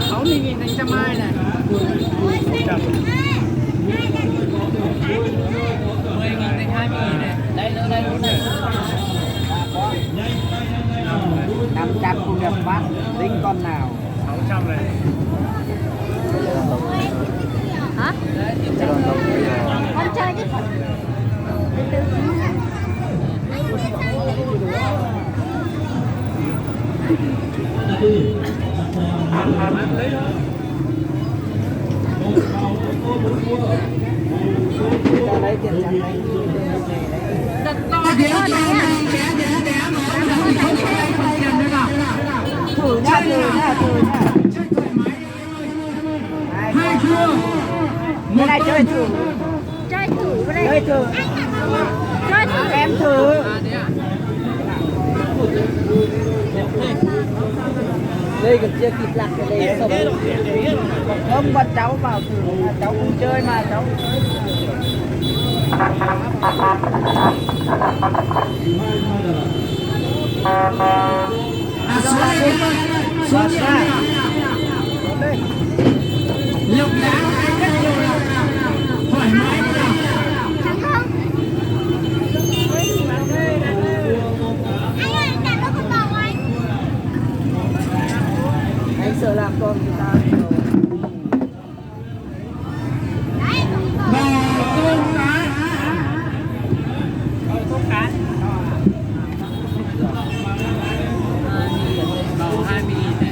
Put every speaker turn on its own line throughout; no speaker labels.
60.000 thành trăm mai này. 10.000 thành 20.000 này. Đây nữa đây nữa này.
500 cũng đẹp phát, tính con nào?
600 này.
Hả? Con chơi chứ.
Lấy tiền chặt lấy. Thử nha.
Hai chưa?
Cái này chơi thử.
Chơi thử cái này.
Chơi thử.
Chơi thử.
Em thử. Đây còn chưa kịp lạc cái đây không bắt cháu vào thử, cháu cũng chơi mà cháu. Xuống ra.
Lục đá anh rất nhiều là thoải mái thế nào?
Chẳng không? Anh ơi, đặt nó con bò anh.
Anh sợ làm con người ta.
Bò tôm cá. Tôm cá. Bò 20.000 này.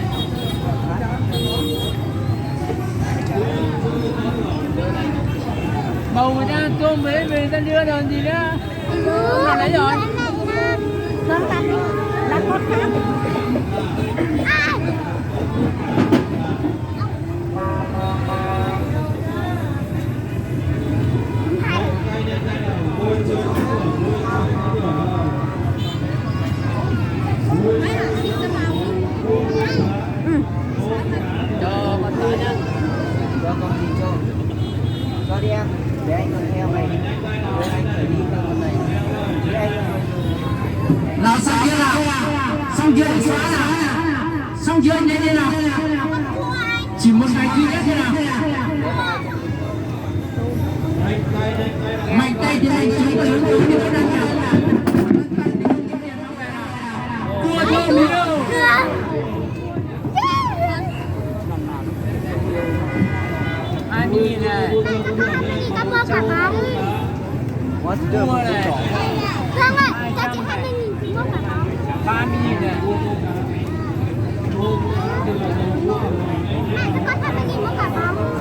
Bầu người ta tôm với người ta đưa đòn gì nữa? Nào lấy rồi.
Con đặt đi. Đặt con khác.
Cho con tới nhá.
Cho con gì cho? Cho đi em. Để anh còn theo này. Để anh phải đi theo con này. Để anh
Nào xong chưa nào? Xong chưa anh xóa nào? Xong chưa anh đến đây nào? Chỉ một cái duy nhất thế nào? Mạnh tay thì anh chúng lớn đúng như thế nào? Cua thôi đi đâu? 20.000 này.
Cảm ơn cả bóng.
có chưa một cái trỏ.
Thương ơi, cho chị 20.000 thì mua cả bóng.
30.000 này.
Mẹ cho con 20.000 mua cả bóng.